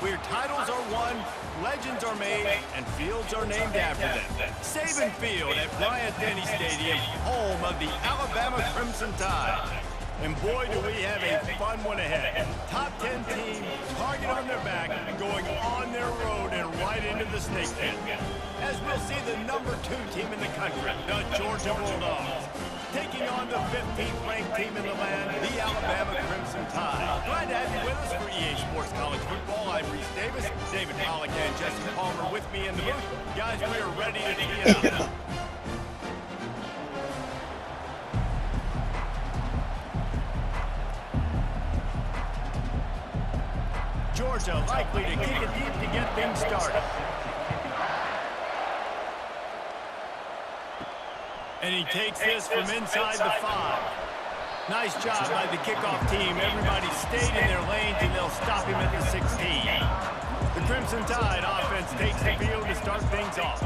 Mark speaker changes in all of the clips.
Speaker 1: where titles are won, legends are made, and fields are named after them. Saban Field at Bryant-Denny Stadium, home of the Alabama Crimson Tide. And boy, do we have a fun one ahead. Top 10 team, target on their back, going on their road and right into the snake pit. As we'll see the number 2 team in the country, the Georgia Bulldogs, taking on the 15th ranked team in the land, the Alabama Crimson Tide. Glad to have you with us for EA Sports College Football. I'm Reese Davis, David Pollack and Jesse Palmer with me in the booth. Guys, we are ready to tee it up. Georgia likely to kick it deep to get things started. And he takes this from inside the 5. Nice job by the kickoff team. Everybody stayed in their lanes, and they'll stop him at the 16. The Crimson Tide offense takes the field to start things off.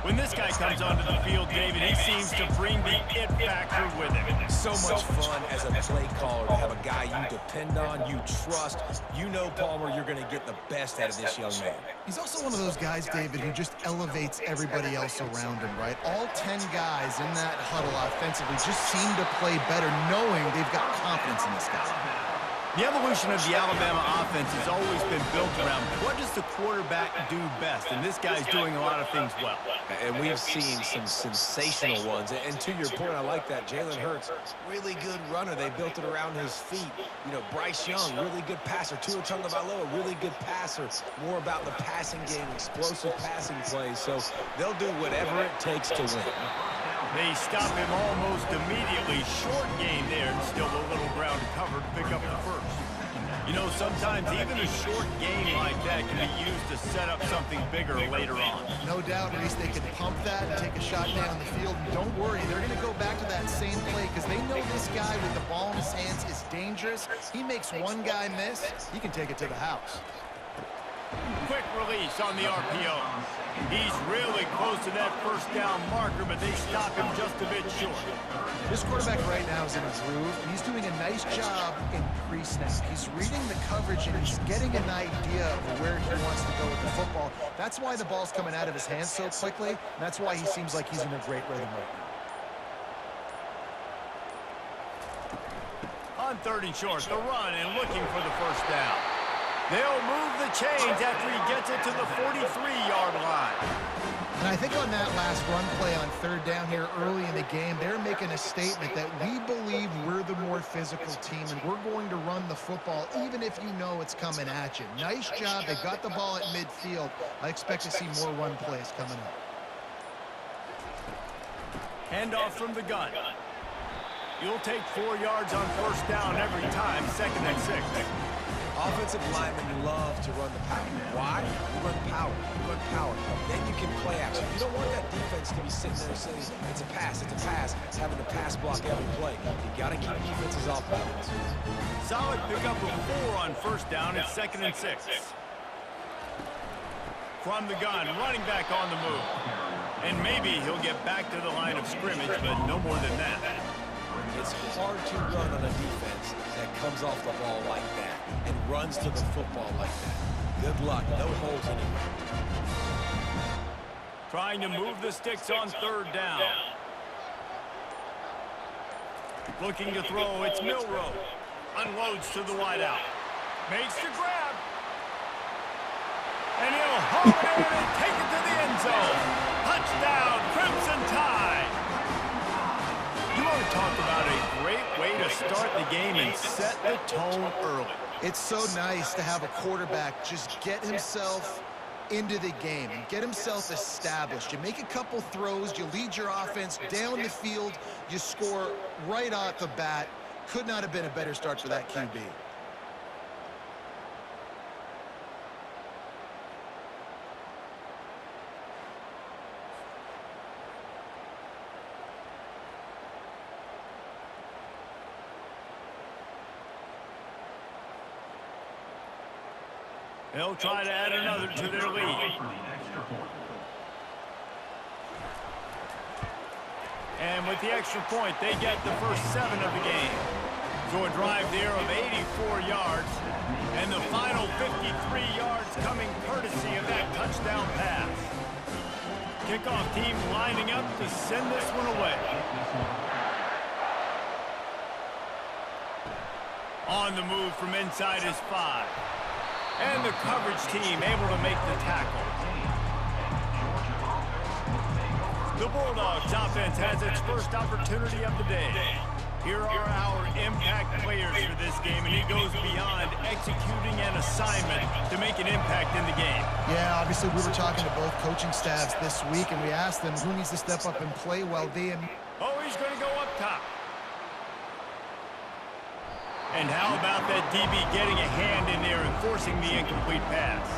Speaker 1: When this guy comes onto the field, David, he seems to bring the it factor with him.
Speaker 2: So much fun as a play caller to have a guy you depend on, you trust. You know, Palmer, you're going to get the best out of this young man.
Speaker 3: He's also one of those guys, David, who just elevates everybody else around him, right? All 10 guys in that huddle offensively just seem to play better knowing they've got confidence in this guy.
Speaker 1: The evolution of the Alabama offense has always been built around what does the quarterback do best, and this guy's doing a lot of things well.
Speaker 2: And we've seen some sensational ones. And to your point, I like that. Jalen Hurts, really good runner. They built it around his feet. You know, Bryce Young, really good passer. Tua Tagovailoa, really good passer. More about the passing game, explosive passing plays. So they'll do whatever it takes to win.
Speaker 1: They stop him almost immediately. Short gain there, and still a little ground to cover to pick up the first. You know, sometimes even a short gain like that can be used to set up something bigger later on.
Speaker 3: No doubt, Reese, they can pump that and take a shot down the field. And don't worry, they're going to go back to that same play because they know this guy with the ball in his hands is dangerous. He makes one guy miss, he can take it to the house.
Speaker 1: Quick release on the RPO. He's really close to that first down marker, but they stop him just a bit short.
Speaker 3: This quarterback right now is in a groove. He's doing a nice job in pre-snap. He's reading the coverage, and he's getting an idea of where he wants to go with the football. That's why the ball's coming out of his hands so quickly. And that's why he seems like he's in a great rhythm right now.
Speaker 1: On 3rd and short, the run and looking for the first down. They'll move the chains after he gets it to the 43-yard line.
Speaker 3: And I think on that last run play on 3rd down here early in the game, they're making a statement that we believe we're the more physical team and we're going to run the football even if you know it's coming at you. Nice job. They got the ball at midfield. I expect to see more run plays coming up.
Speaker 1: Handoff from the gun. You'll take 4 yards on first down every time, 2nd and 6.
Speaker 2: Offensive linemen love to run the power. Why? You run power. You run power. Then you can play action. You don't want that defense to be sitting there saying, it's a pass, having to pass block every play. You got to keep defenses off balance.
Speaker 1: Solid pickup of 4 on first down at 2nd and 6. From the gun, running back on the move. And maybe he'll get back to the line of scrimmage, but no more than that.
Speaker 2: It's hard to run on a defense that comes off the ball like that and runs to the football like that. Good luck. No holes anywhere.
Speaker 1: Trying to move the sticks on 3rd down. Looking to throw. It's Milroe. Unloads to the wideout. Makes the grab. And he'll haul it in and take it to the end zone. Touchdown, Crimson Tide. You want to talk about a great way to start the game and set the tone early.
Speaker 3: It's so nice to have a quarterback just get himself into the game and get himself established. You make a couple throws, you lead your offense down the field, you score right off the bat. Could not have been a better start for that QB.
Speaker 1: They'll try to add another to their lead. And with the extra point, they get the first 7 of the game. So a drive there of 84 yards. And the final 53 yards Kickoff team lining up to send this one away. On the move from inside his 5. And the coverage team able to make the tackle. The Bulldogs offense has its first opportunity of the day. Here are our impact players for this game, and he goes beyond executing an assignment to make an impact in the game.
Speaker 3: Yeah, obviously we were talking to both coaching staffs this week, and we asked them who needs to step up and play well.
Speaker 1: Oh, he's going to go up top. And how about that DB getting a hand in there and forcing the incomplete pass?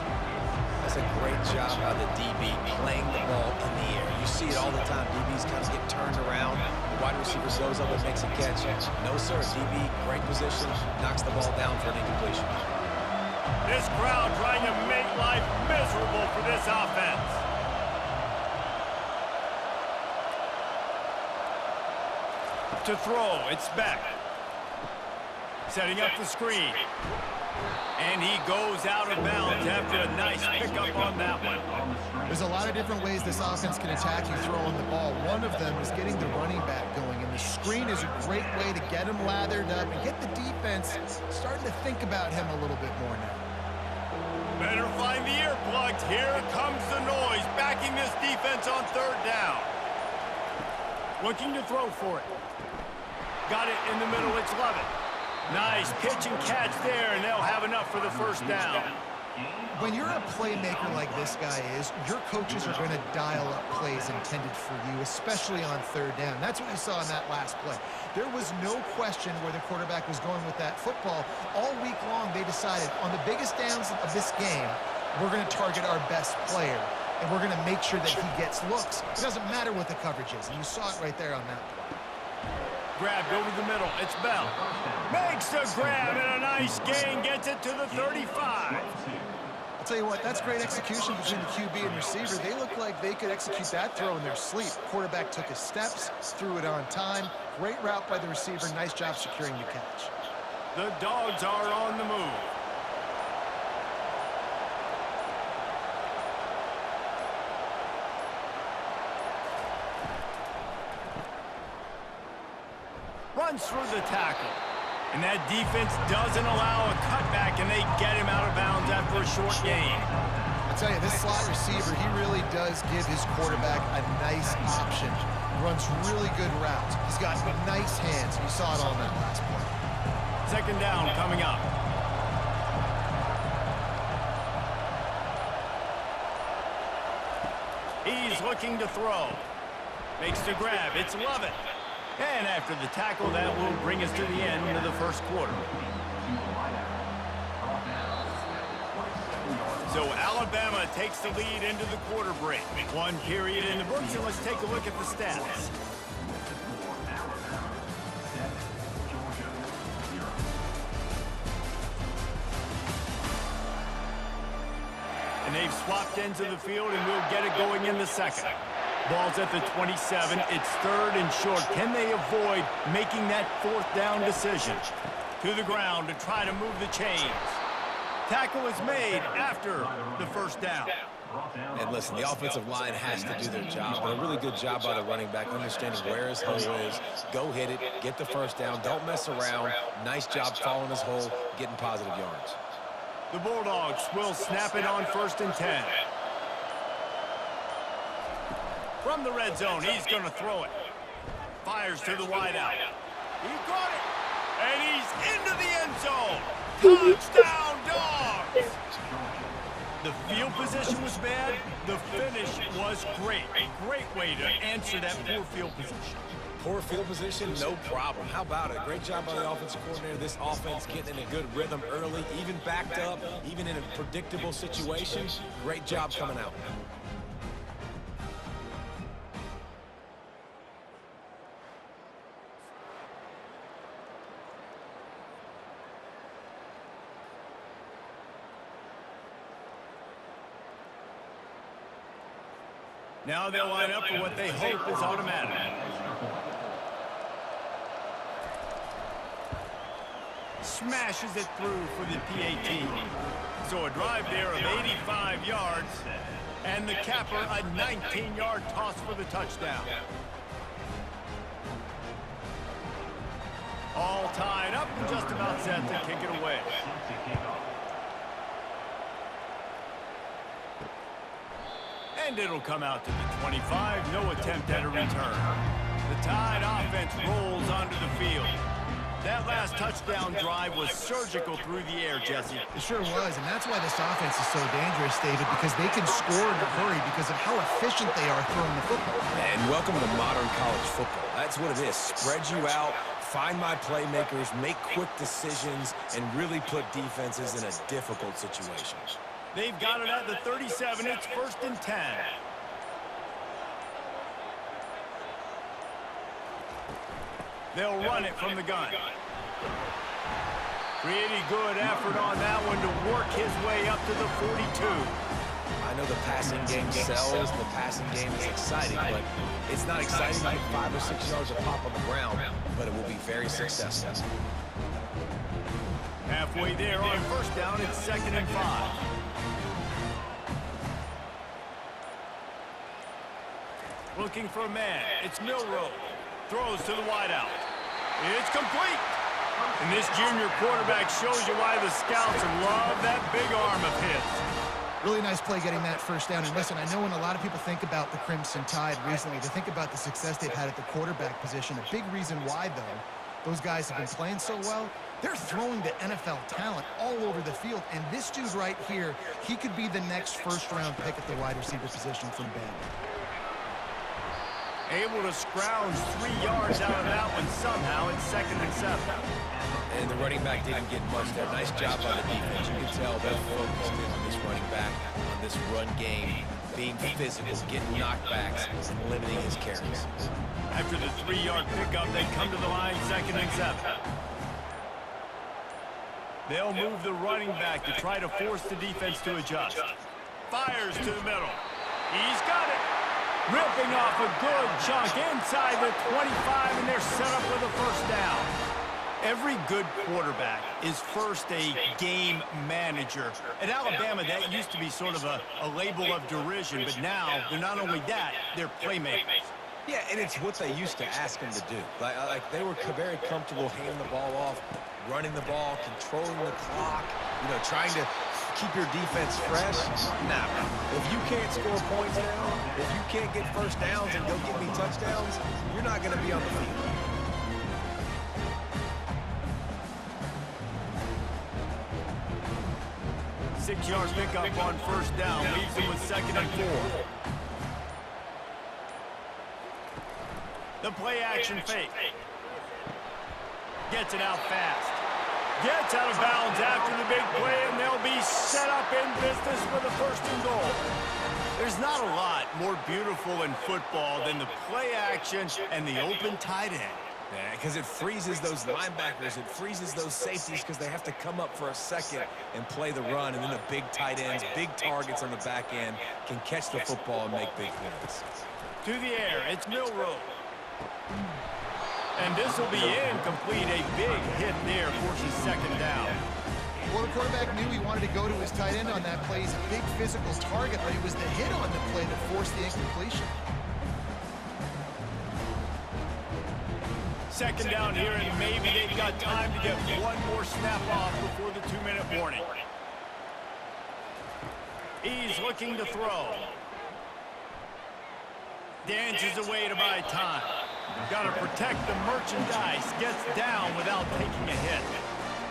Speaker 2: That's a great job by the DB playing the ball in the air. You see it all the time. DBs kind of get turned around. The wide receiver goes up and makes a catch. No, sir. DB, great position, knocks the ball down for an incompletion.
Speaker 1: This crowd trying to make life miserable for this offense. To throw, it's Beck. Setting up the screen. And he goes out of bounds after a nice pickup on that one.
Speaker 3: There's a lot of different ways this offense can attack you throwing the ball. One of them is getting the running back going, and the screen is a great way to get him lathered up and get the defense starting to think about him a little bit more now.
Speaker 1: Better find the earplugs. Here comes the noise, backing this defense on third down. Looking to throw for it. Got it in the middle, it's Lovett. Nice pitch and catch there, and they'll have enough for the first down.
Speaker 3: When you're a playmaker like this guy is, your coaches are going to dial up plays intended for you, especially on third down. That's what you saw in that last play. There was no question where the quarterback was going with that football. All week long, they decided on the biggest downs of this game, we're going to target our best player, and we're going to make sure that he gets looks. It doesn't matter what the coverage is, and you saw it right there on that play.
Speaker 1: Grabbed over the middle. It's Bell. Makes the grab and a nice gain. Gets it to the 35.
Speaker 3: I'll tell you what, that's great execution between the QB and receiver. They look like they could execute that throw in their sleep. Quarterback took his steps, threw it on time. Great route by the receiver. Nice job securing the catch.
Speaker 1: The Dogs are on the move. Runs through the tackle. And that defense doesn't allow a cutback, and they get him out of bounds after a short gain.
Speaker 3: I tell you, this slot receiver, he really does give his quarterback a nice option. Runs really good routes. He's got nice hands. You saw it on that last play.
Speaker 1: Second down coming up. He's looking to throw. Makes the grab. It's Lovett. And after the tackle, that will bring us to the end of the first quarter. So Alabama takes the lead into the quarter break. One period in the books, and let's take a look at the stats. And they've swapped ends of the field, and we'll get it going in the second. Ball's at the 27. It's third and short. Can they avoid making that fourth down decision? To the ground to try to move the chains. Tackle is made after the first down.
Speaker 2: And listen, the offensive line has to do their job, but a really good job by the running back, understanding where his hole is. Go hit it, get the first down, don't mess around. Nice job following his hole, getting positive yards.
Speaker 1: The Bulldogs will snap it on 1st and 10. From the red zone, he's going to throw it. Fires to the wideout. He got it. And he's into the end zone. Touchdown, Dogs! The field position was bad. The finish was great. A great way to answer that poor field position.
Speaker 2: Poor field position, no problem. How about it? Great job by the offensive coordinator. This offense getting in a good rhythm early, even backed up, even in a predictable situation. Great job coming out.
Speaker 1: Now they'll line up for what they hope is automatic. Smashes it through for the PAT. So a drive there of 85 yards, and the capper a 19-yard toss for the touchdown. All tied up and just about set to kick it away. And it'll come out to the 25. No attempt at a return. The Tide offense rolls onto the field. That last touchdown drive was surgical through the air, Jesse.
Speaker 3: It sure was, and that's why this offense is so dangerous, David, because they can score in a hurry because of how efficient they are throwing the football.
Speaker 2: And welcome to modern college football. That's what it is. Spread you out, find my playmakers, make quick decisions, and really put defenses in a difficult situation.
Speaker 1: They've got it at the 37. It's 1st and 10. They'll run it from the gun. Pretty good effort on that one to work his way up to the 42.
Speaker 2: I know the passing game sells, the passing game is exciting, but it's not exciting to get 5 or 6 yards of pop on the ground, but it will be very successful.
Speaker 1: Halfway there on 1st down, it's 2nd and 5. Looking for a man. It's Milroe. Throws to the wideout. It's complete. And this junior quarterback shows you why the scouts love that big arm of his.
Speaker 3: Really nice play getting that 1st down. And listen, I know when a lot of people think about the Crimson Tide recently, they think about the success they've had at the quarterback position. A big reason why, though, those guys have been playing so well, they're throwing the NFL talent all over the field. And this dude right here, he could be the next 1st-round pick at the wide receiver position from Bama.
Speaker 1: Able to scrounge 3 yards out of that one somehow. It's 2nd and 7.
Speaker 2: And the running back didn't get much there. Nice job by the defense. You can tell they're focused in on this running back, on this run game, being physical, getting knockbacks, and limiting his carries.
Speaker 1: After the 3-yard pickup, they come to the line 2nd and 7. They'll move the running back to try to force the defense to adjust. Fires to the middle. He's got it. Ripping off a good chunk inside the 25, and they're set up with a 1st down. Every good quarterback is first a game manager. At Alabama, that used to be sort of a label of derision, but now they're not only that, they're playmakers.
Speaker 2: Yeah, and it's what they used to ask them to do. Like they were very comfortable handing the ball off, running the ball, controlling the clock, trying to keep your defense fresh. Now, if you can't score points now, if you can't get 1st downs and go get me touchdowns, you're not going to be on the field.
Speaker 1: Six-yard pickup on 1st down leaves them with 2nd and 4. The play-action fake. Gets it out fast. Gets out of bounds after the big play, and they'll be set up in business with a 1st and goal. There's not a lot more beautiful in football than the play action and the open tight end.
Speaker 2: Yeah, because it freezes those linebackers, it freezes those safeties because they have to come up for a second and play the run, and then the big tight ends, big targets on the back end can catch the football and make big plays.
Speaker 1: To the air, it's Milroe. And this will be incomplete. A big hit there forces 2nd down.
Speaker 3: Well, the quarterback knew he wanted to go to his tight end on that play. He's a big physical target, but it was the hit on the play that forced the incompletion.
Speaker 1: 2nd down here, and maybe they've got time to get one more snap off before the 2-minute warning. He's looking to throw. Dances away to buy time. Got to protect the merchandise. Gets down without taking a hit.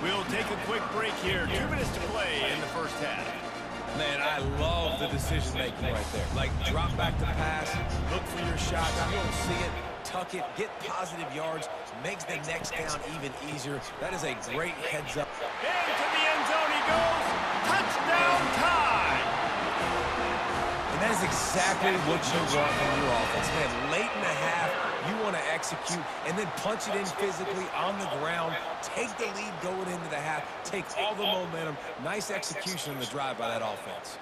Speaker 1: We'll take a quick break here. 2 minutes to play in the 1st half.
Speaker 2: Man, I love the decision-making right there. Like, drop back to pass, look for your shots. You don't see it, tuck it, get positive yards, makes the next down even easier. That is a great heads-up.
Speaker 1: Into the end zone he goes. Touchdown time!
Speaker 2: And that is exactly what you want from your offense. Man, late in the half, you want to execute and then punch it in physically on the ground, take the lead going into the half, take all the momentum. Nice execution on the drive by that offense.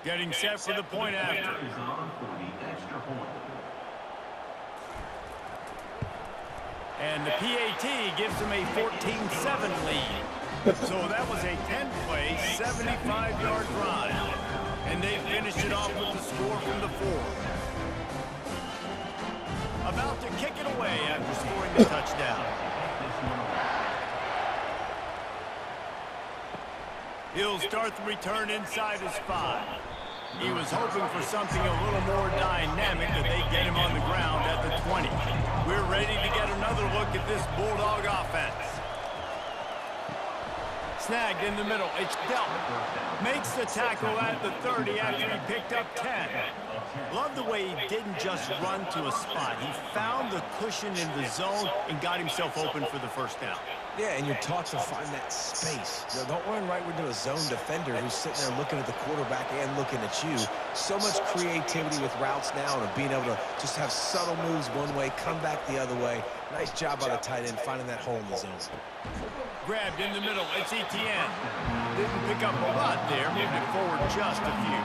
Speaker 1: Getting set for the point after. And the PAT gives them a 14-7 lead. So that was a 10-play, 75-yard drive. And they finished it off with the score from the 4. About to kick it away after scoring the touchdown. He'll start the return inside his 5. He was hoping for something a little more dynamic, that they get him on the ground at the 20. We're ready to get another look at this Bulldog offense. Snagged in the middle. It's Delp. Makes the tackle at the 30 after he picked up 10. Love the way he didn't just run to a spot. He found the cushion in the zone and got himself open for the first down.
Speaker 2: Yeah, and you're taught to find that space. You know, don't run right into a zone defender who's sitting there looking at the quarterback and looking at you. So much creativity with routes now and being able to just have subtle moves one way, come back the other way. Nice job by the tight end finding that hole in the zone.
Speaker 1: Grabbed in the middle. It's Etienne. Didn't pick up a lot there. Moved it forward just a few.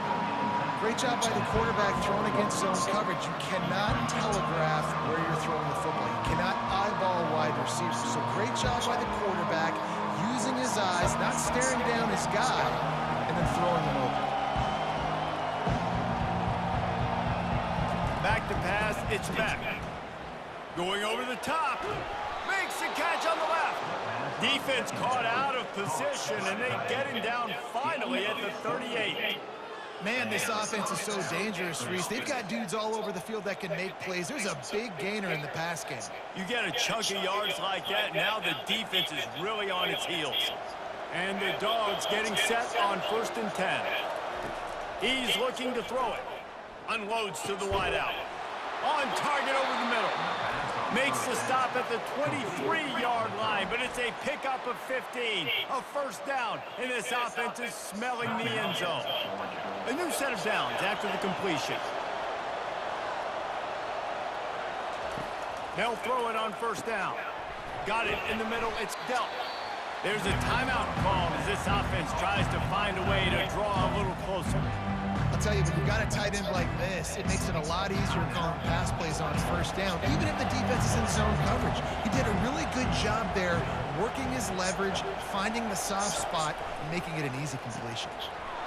Speaker 3: Great job by the quarterback throwing against zone coverage. You cannot telegraph where you're throwing the football. You cannot eyeball wide receivers. So great job by the quarterback using his eyes, not staring down his guy, and then throwing him open.
Speaker 1: Back to pass. It's Beck. Going over the top. Makes the catch on the left. Defense caught out of position, and they get him down finally at the 38.
Speaker 3: Man, this offense is so dangerous, Reese. They've got dudes all over the field that can make plays. There's a big gainer in the pass game.
Speaker 1: You get a chunk of yards like that, now the defense is really on its heels. And the Dogs getting set on 1st and 10. He's looking to throw it. Unloads to the wideout. On target over the middle. Makes the stop at the 23-yard line, but it's a pickup of 15. A first down, and this offense is smelling the end zone. A new set of downs after the completion. They'll throw it on 1st down. Got it in the middle. It's Delp. There's a timeout called as this offense tries to find a way to draw a little closer.
Speaker 3: I'll tell you, when you've got a tight end like this, it makes it a lot easier calling pass plays on 1st down, even if the defense is in zone coverage. He did a really good job there, working his leverage, finding the soft spot, and making it an easy completion.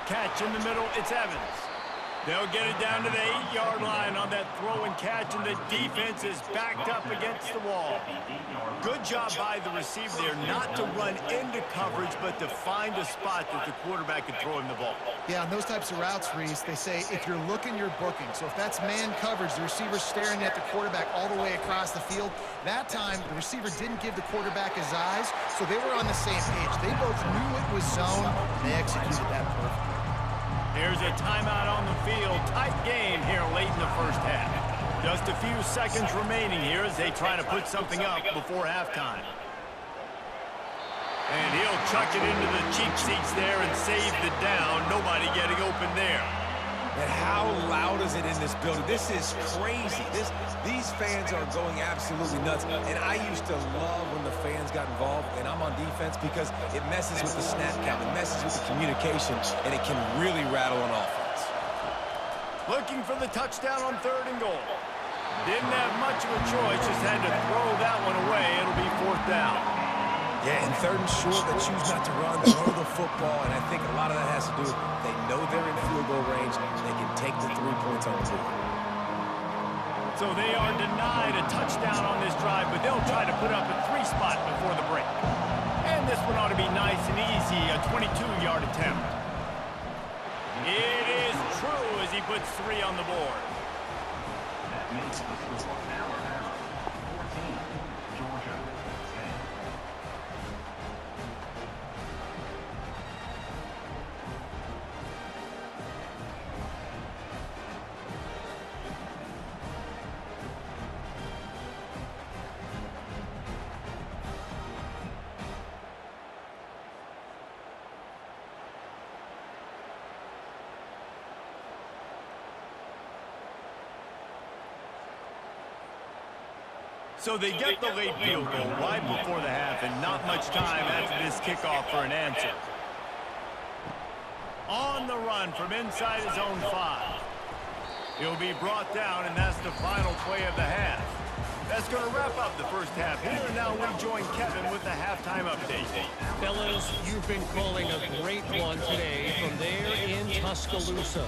Speaker 1: Catch in the middle, it's Evans. They'll get it down to the 8-yard line on that throw and catch, and the defense is backed up against the wall. Good job by the receiver there, not to run into coverage, but to find a spot that the quarterback can throw him the ball.
Speaker 3: Yeah, on those types of routes, Reese, they say if you're looking, you're booking. So if that's man coverage, the receiver's staring at the quarterback all the way across the field. That time, the receiver didn't give the quarterback his eyes, so they were on the same page. They both knew it was zone, and they executed that perfectly.
Speaker 1: There's a timeout on the field. Tight game here late in the first half. Just a few seconds remaining here as they try to put something up before halftime. And he'll chuck it into the cheap seats there and save the down. Nobody getting open there.
Speaker 2: And how loud is it in this building? This is crazy. These fans are going absolutely nuts. And I used to love when the fans got involved, and I'm on defense because it messes with the snap count, it messes with the communication, and it can really rattle an offense.
Speaker 1: Looking for the touchdown on 3rd and goal. Didn't have much of a choice, just had to throw that one away. It'll be 4th down.
Speaker 2: Yeah, and 3rd and short, they choose not to run, throw the football, and I think a lot of that has to do with they know they're in field goal range, they can take the 3 points on the board.
Speaker 1: So they are denied a touchdown on this drive, but they'll try to put up a 3 spot before the break. And this one ought to be nice and easy, a 22-yard attempt. It is true as he puts 3 on the board.
Speaker 4: That makes the score now 14, Georgia 10.
Speaker 1: So they get the late field goal right before the half and not much time after this kickoff for an answer. On the run from inside his own 5. He'll be brought down, and that's the final play of the half. That's going to wrap up the first half here, and now we join Kevin with the halftime update.
Speaker 5: Fellas, you've been calling a great one today from there in Tuscaloosa.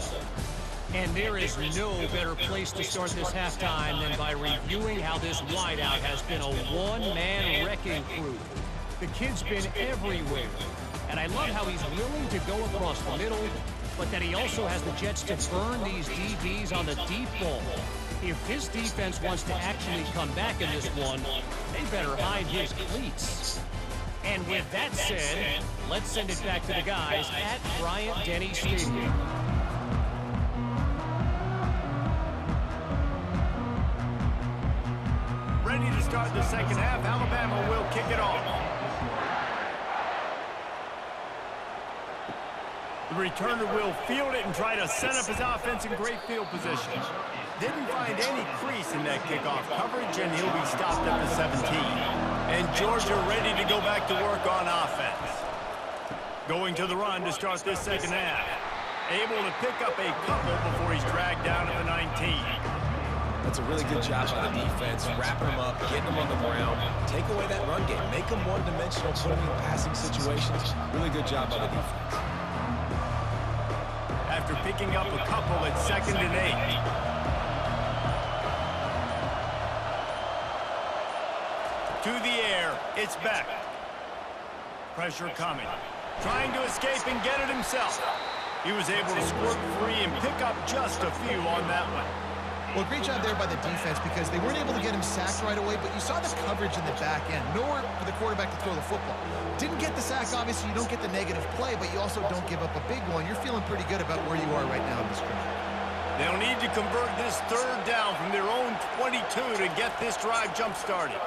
Speaker 5: And there is no better place to start this halftime than by reviewing how this wideout has been a one-man wrecking crew. The kid's been everywhere. And I love how he's willing to go across the middle, but that he also has the Jets to burn these DBs on the deep ball. If this defense wants to actually come back in this one, they better hide his cleats. And with that said, let's send it back to the guys at Bryant-Denny Stadium.
Speaker 1: Ready to start the second half. Alabama will kick it off. The returner will field it and try to set up his offense in great field position. Didn't find any crease in that kickoff coverage, and he'll be stopped at the 17. And Georgia ready to go back to work on offense. Going to the run to start this second half. Able to pick up a couple before he's dragged down at the 19.
Speaker 2: That's a really good job by the defense, wrapping them up, getting them on the ground, take away that run game, make them one-dimensional, put them in passing situations. Really good job by the defense.
Speaker 1: After picking up a couple at 2nd and 8. To the air, it's Beck. Pressure coming. Trying to escape and get it himself. He was able to squirt free and pick up just a few on that one.
Speaker 3: Well, great job there by the defense because they weren't able to get him sacked right away, but you saw the coverage in the back end. Nowhere for the quarterback to throw the football. Didn't get the sack, obviously. You don't get the negative play, but you also don't give up a big one. You're feeling pretty good about where you are right now in the scrimmage.
Speaker 1: They'll need to convert this third down from their own 22 to get this drive jump-started.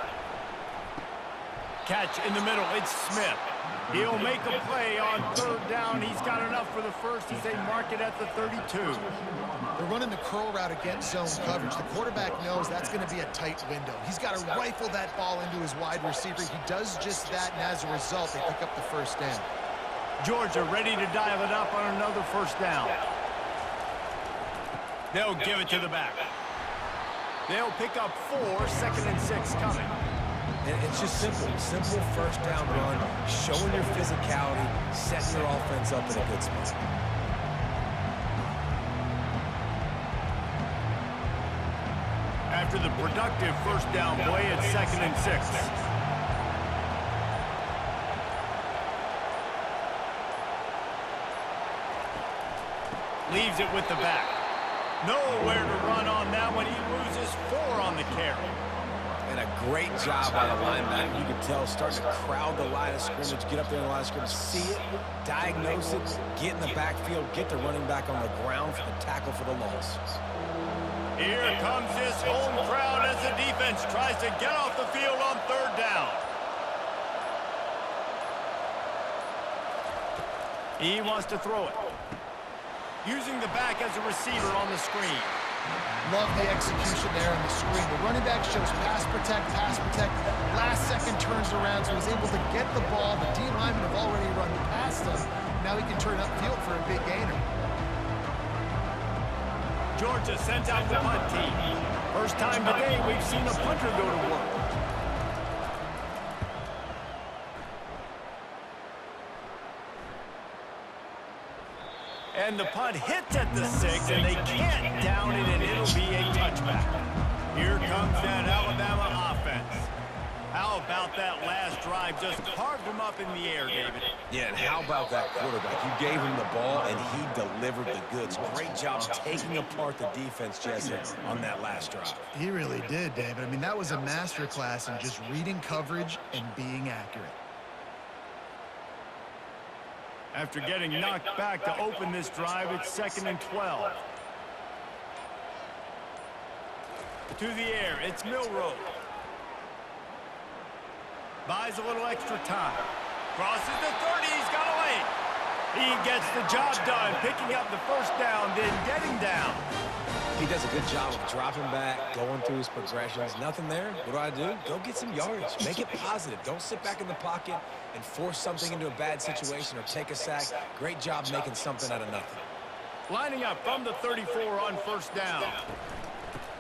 Speaker 1: Catch in the middle, it's Smith. He'll make a play on third down. He's got enough for the first as they mark it at the 32.
Speaker 3: They're running the curl route against zone coverage. The quarterback knows that's going to be a tight window. He's got to rifle that ball into his wide receiver. He does just that, and as a result, they pick up the first down.
Speaker 1: Georgia ready to dial it up on another first down. They'll give it to the back. They'll pick up 4, 2nd and 6 coming.
Speaker 2: And it's just simple first down run, showing your physicality, setting your offense up in a good spot.
Speaker 1: After the productive first down play at 2nd and 6. Leaves it with the back. Nowhere to run on that one. He loses 4 on the carry.
Speaker 2: And a great job by the linebacker. You can tell, starting to crowd the line of scrimmage, get up there in the line of scrimmage, see it, diagnose it, get in the backfield, get the running back on the ground for the tackle for the loss.
Speaker 1: Here comes this home crowd as the defense tries to get off the field on third down. He wants to throw it. Using the back as a receiver on the screen.
Speaker 3: Love the execution there on the screen. The running back shows pass protect. Last second turns around, so he's able to get the ball. The D linemen have already run past him. Now he can turn upfield for a big gainer.
Speaker 1: Georgia sends out the punt team. First time today we've seen a punter go to work. And the punt hits at the 6, and they can't down it, and it'll be a touchback. Here comes that Alabama offense. How about that last drive? Just carved him up in the air, David.
Speaker 2: Yeah, and how about that quarterback? You gave him the ball, and he delivered the goods. Great job taking apart the defense, Jesse, on that last drive.
Speaker 3: He really did, David. I mean, that was a masterclass in just reading coverage and being accurate.
Speaker 1: After getting knocked back to open this drive, it's 2nd and 12. To the air, it's Milroe. Buys a little extra time. Crosses the 30, he's got a lane. He gets the job done, picking up the first down, then getting down.
Speaker 2: He does a good job of dropping back, going through his progressions. Nothing there. What do? Go get some yardage. Make it positive. Don't sit back in the pocket and force something into a bad situation or take a sack. Great job making something out of nothing.
Speaker 1: Lining up from the 34 on first down.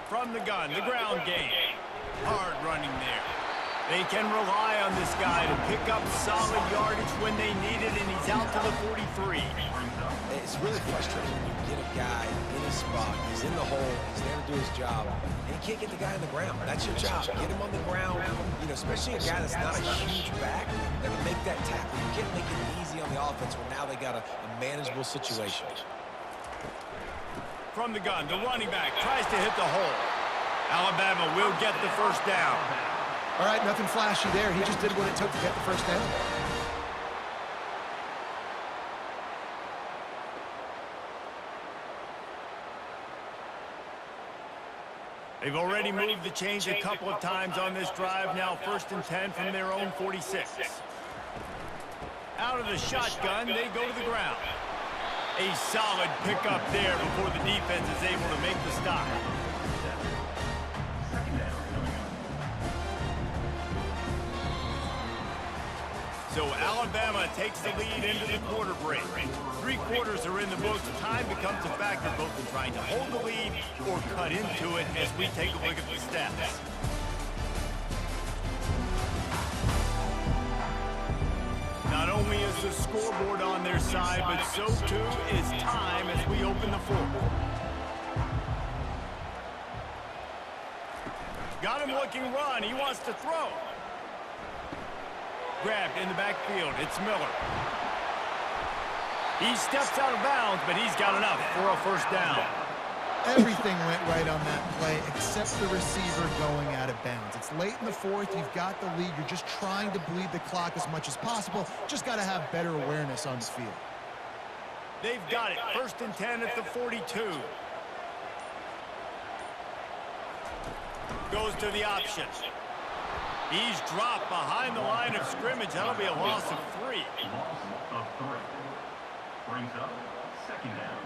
Speaker 1: From the gun, the ground game. Hard running there. They can rely on this guy to pick up solid yardage when they need it, and he's out to the 43.
Speaker 2: It's really frustrating when you get a guy in his spot. He's in the hole. He's there to do his job. And you can't get the guy on the ground. That's your job. Get him on the ground. You know, especially a guy that's not a huge back that can make that tackle. You can't make it easy on the offense when now they got a manageable situation.
Speaker 1: From the gun, the running back tries to hit the hole. Alabama will get the first down.
Speaker 3: All right, nothing flashy there. He just did what it took to get the first down.
Speaker 1: They've already moved the chains a couple of times on this drive. Now 1st and 10 from their own 46. Out of the shotgun, they go to the ground. A solid pickup there before the defense is able to make the stop. So Alabama takes the lead into the quarter break. 3 quarters are in the books. Time becomes a factor both in trying to hold the lead or cut into it as we take a look at the stats. Not only is the scoreboard on their side, but so too is time as we open the 4th. Got him looking run. He wants to throw. Grabbed in the backfield. It's Miller. He steps out of bounds, but he's got enough for a first down.
Speaker 3: Everything went right on that play except the receiver going out of bounds. It's late in the 4th. You've got the lead. You're just trying to bleed the clock as much as possible. Just got to have better awareness on the field.
Speaker 1: They've got it. 1st and 10 at the 42. Goes to the option. He's dropped behind the line of scrimmage. That'll be a loss of 3.
Speaker 4: Loss of 3. Brings up 2nd down.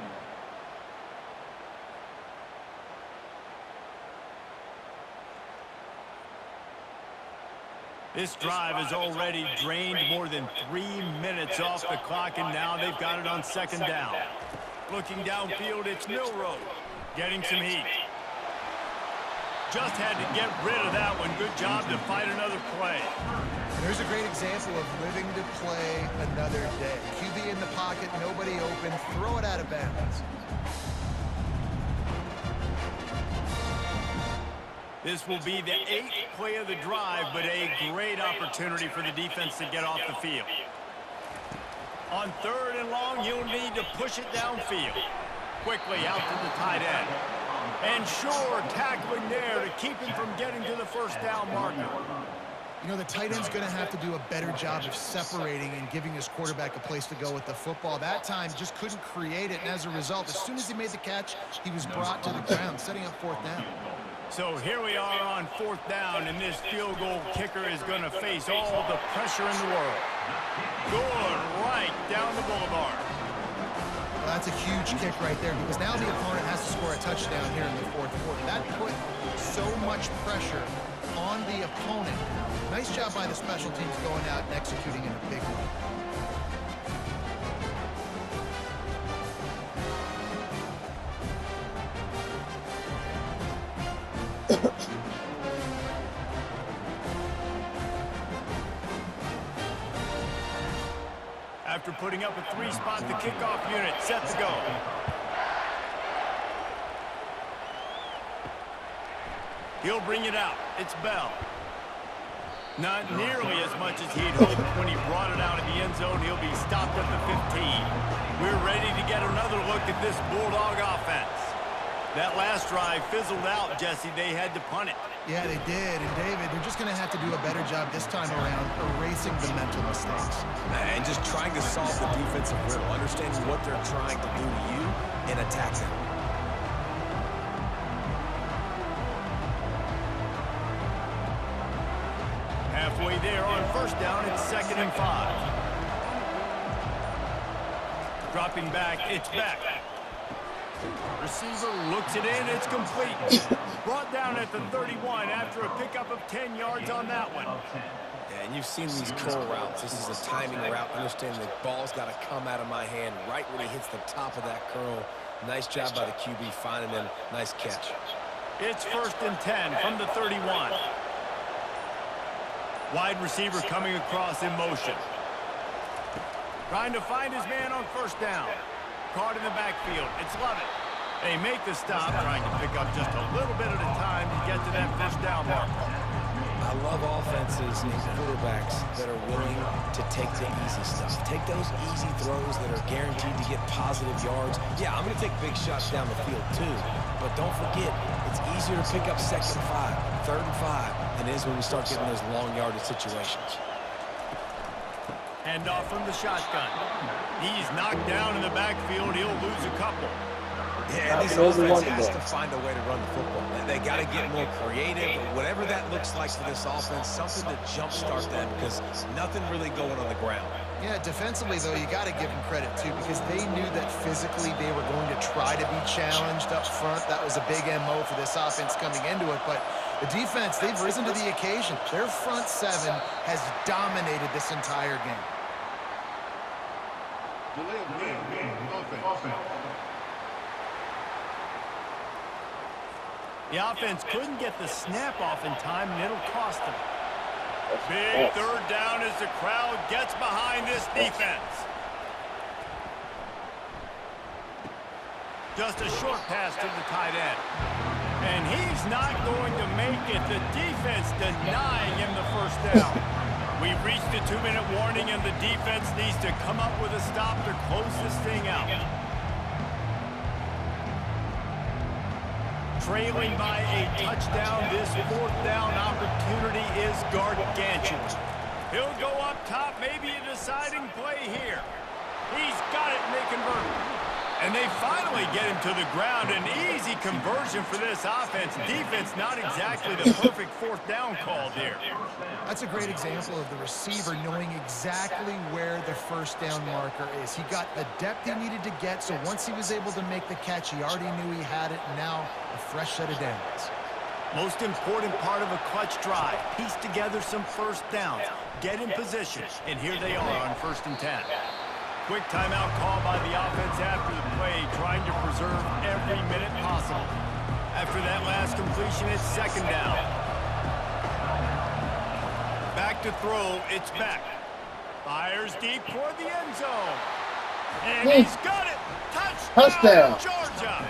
Speaker 1: This drive has already drained more than 3 minutes off the clock, and now they've got it on 2nd down. Looking downfield, it's Milroe getting some heat. Just had to get rid of that one. Good job to fight another play.
Speaker 3: And there's a great example of living to play another day. QB in the pocket, nobody open, throw it out of bounds.
Speaker 1: This will be the 8th play of the drive, but a great opportunity for the defense to get off the field. On 3rd and long, you'll need to push it downfield. Quickly out to the tight end. And sure, tackling there to keep him from getting to the first down marker.
Speaker 3: You know, the tight end's going to have to do a better job of separating and giving his quarterback a place to go with the football. That time, just couldn't create it, and as a result, as soon as he made the catch, he was brought to the ground, setting up 4th down.
Speaker 1: So here we are on 4th down, and this field goal kicker is going to face all the pressure in the world. Good right down the boulevard.
Speaker 3: Well, that's a huge kick right there because now the opponent has to score a touchdown here in the 4th quarter. That put so much pressure on the opponent. Nice job by the special teams going out and executing in a big way.
Speaker 1: After putting up a 3-spot, the kickoff unit set to go. He'll bring it out. It's Bell. Not nearly as much as he'd hoped when he brought it out in the end zone. He'll be stopped at the 15. We're ready to get another look at this Bulldog offense. That last drive fizzled out, Jesse. They had to punt it.
Speaker 3: Yeah, they did. And, David, they're just going to have to do a better job this time around erasing the mental mistakes.
Speaker 2: And just trying to solve the defensive riddle, understanding what they're trying to do to you and attack them.
Speaker 1: Halfway there on 1st down, it's 2nd and 5. Dropping back, it's Beck. Receiver looks it in. It's complete. Brought down at the 31 after a pickup of 10 yards on that one.
Speaker 2: Yeah, and you've seen these curl routes. This is a timing route. Understand the ball's got to come out of my hand right when he hits the top of that curl. Nice job by the QB finding him. Nice catch.
Speaker 1: It's 1st and 10 from the 31. Wide receiver coming across in motion. Trying to find his man on 1st down. Caught in the backfield. It's Lovett. They make the stop, trying to pick up just a little bit at a time to get to that 1st down mark.
Speaker 2: I love offenses and quarterbacks that are willing to take the easy stuff. Take those easy throws that are guaranteed to get positive yards. Yeah, I'm going to take big shots down the field too, but don't forget, it's easier to pick up 2nd and 5, 3rd and 5 than it is when we start getting those long yardage situations.
Speaker 1: Hand off from the shotgun. He's knocked down in the backfield. He'll lose a couple.
Speaker 2: Yeah, this offense has to find a way to run the football. They got to get more creative, whatever that looks like for this offense, something to jumpstart them because nothing really going on the ground.
Speaker 3: Yeah, defensively, though, you got to give them credit, too, because they knew that physically they were going to try to be challenged up front. That was a big MO for this offense coming into it, but the defense, they've risen to the occasion. Their front 7 has dominated this entire game.
Speaker 1: The offense couldn't get the snap off in time, and it'll cost them. Big 3rd down as the crowd gets behind this defense. Just a short pass to the tight end. And he's not going to make it. The defense denying him the 1st down. We've reached the 2-minute warning, and the defense needs to come up with a stop to close this thing out. Trailing by a touchdown, this 4th down opportunity is gargantuan. He'll go up top, maybe a deciding play here. He's got it, and they convert. And they finally get him to the ground. An easy conversion for this offense. Defense not exactly the perfect 4th down call there.
Speaker 3: That's a great example of the receiver knowing exactly where the 1st down marker is. He got the depth he needed to get, so once he was able to make the catch, he already knew he had it, and now a fresh set of downs.
Speaker 1: Most important part of a clutch drive. Piece together some 1st downs. Get in position, and here they are on 1st and 10. Quick timeout call by the offense after the play, trying to preserve every minute possible. After that last completion, it's 2nd down. Back to throw, it's Beck. Fires deep toward the end zone. And he's got it! Touchdown, Georgia!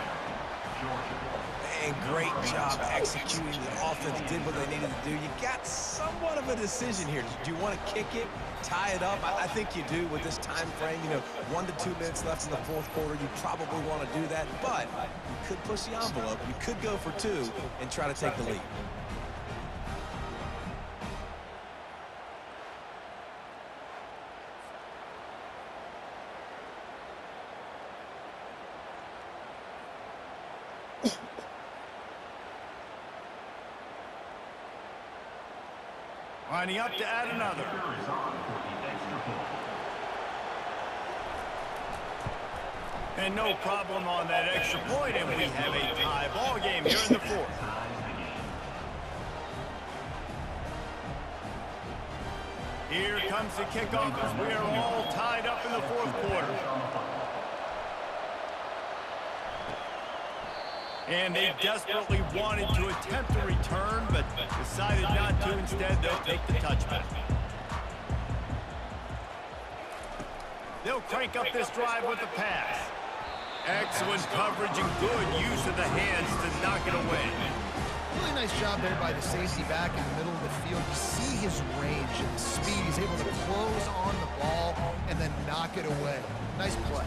Speaker 2: And great job executing. The offense did what they needed to do. You got somewhat of a decision here. Do you want to kick it, tie it up? I think you do with this time frame. 1 to 2 minutes left in the 4th quarter. You probably want to do that, but you could push the envelope. You could go for 2 and try to take the lead.
Speaker 1: Lining up to add another. And no problem on that extra point, and we have a tie ball game here in the 4th. Here comes the kickoff as we are all tied up in the 4th quarter. And they desperately wanted to attempt a return, but decided not to. Instead, they'll take the touchback. They'll crank up this drive with a pass. Excellent coverage and good use of the hands to knock it away.
Speaker 3: Really nice job there by the safety back in the middle of the field. You see his range and the speed. He's able to close on the ball and then knock it away. Nice play.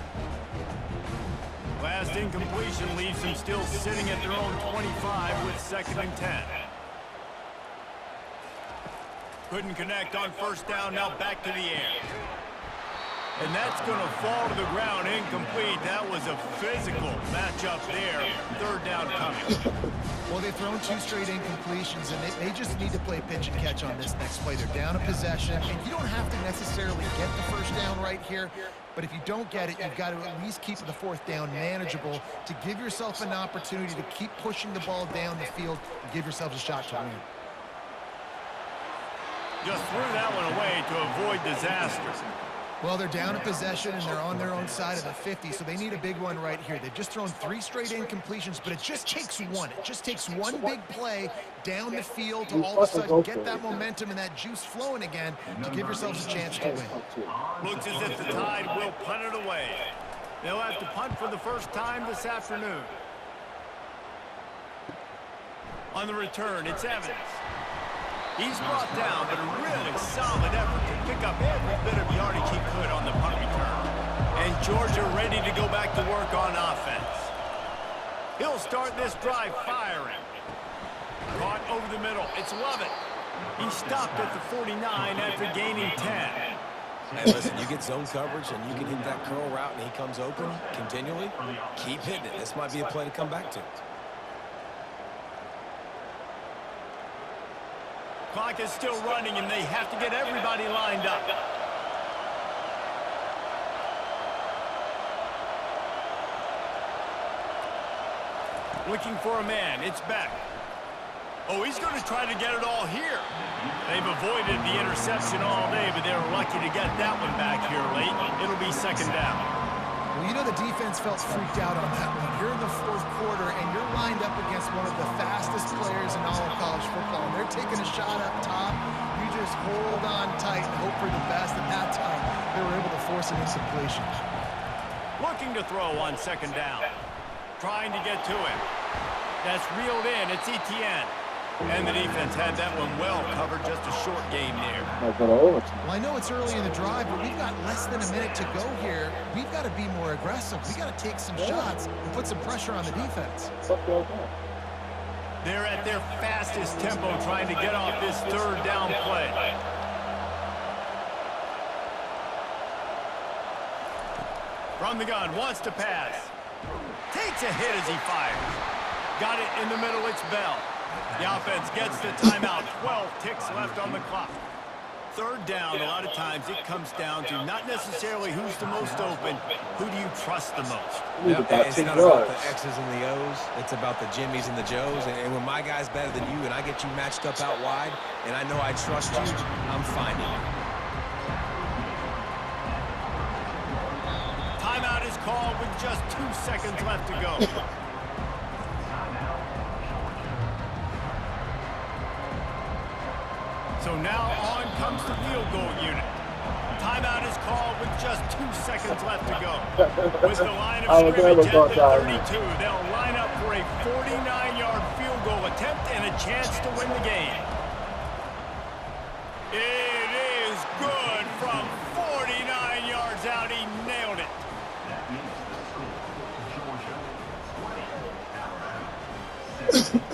Speaker 1: Last incompletion leaves them still sitting at their own 25 with 2nd and 10. Couldn't connect on 1st down, now back to the air. And that's going to fall to the ground incomplete. That was a physical matchup there. Third down coming.
Speaker 3: Well, they've thrown 2 straight incompletions, and they just need to play pitch and catch on this next play. They're down a possession, and you don't have to necessarily get the first down right here, but if you don't get it, you've got to at least keep the 4th down manageable to give yourself an opportunity to keep pushing the ball down the field and give yourselves a shot to win.
Speaker 1: Just threw that one away to avoid disaster.
Speaker 3: Well, they're down a possession, and they're on their own side of the 50, so they need a big one right here. They've just thrown 3 straight incompletions, but it just takes one. It just takes one big play down the field to all of a sudden get that momentum and that juice flowing again to give yourselves a chance to win.
Speaker 1: Looks as if the Tide will punt it away. They'll have to punt for the first time this afternoon. On the return, it's Evans. He's brought down, but a really solid effort to pick up every bit of yardage he could on the punt return. And Georgia ready to go back to work on offense. He'll start this drive firing. Caught over the middle. It's Lovett. He stopped at the 49 after gaining 10.
Speaker 2: Hey, listen, you get zone coverage and you can hit that curl route and he comes open continually. Keep hitting it. This might be a play to come back to.
Speaker 1: Clock is still running, and they have to get everybody lined up. Looking for a man. It's Beck. Oh, he's going to try to get it all here. They've avoided the interception all day, but they were lucky to get that one back here late. It'll be second down.
Speaker 3: Well, you know the defense felt freaked out on that one. You're in the 4th quarter, and you're lined up against one of the fastest players in all of college football, and they're taking a shot up top. You just hold on tight and hope for the best. At that time, they were able to force an incompletion.
Speaker 1: Looking to throw on second down. Trying to get to him. That's reeled in. It's Etienne. And the defense had that one well covered. Just a short game there.
Speaker 3: Well, I know it's early in the drive, but we've got less than a minute to go here. We've got to be more aggressive. We've got to take some shots and put some pressure on the defense.
Speaker 1: They're at their fastest tempo trying to get off this third down play. From the gun, wants to pass. Takes a hit as he fires. Got it in the middle, it's Bell. The offense gets the timeout. 12 ticks left on the clock. Third down, a lot of times it comes down to not necessarily who's the most open, who do you trust the most?
Speaker 2: Yep, it's not about the X's and the O's. It's about the Jimmies and the Joes. And when my guy's better than you and I get you matched up out wide and I know I trust you, I'm finding it.
Speaker 1: Timeout is called with just 2 seconds left to go. So now on comes the field goal unit. Timeout is called with just 2 seconds left to go. With the line of scrimmage at the 32, they'll line up for a 49-yard field goal attempt and a chance to win the game. It is good from 49 yards out. He nailed it.
Speaker 4: That means the score, Georgia 20, Alabama 6.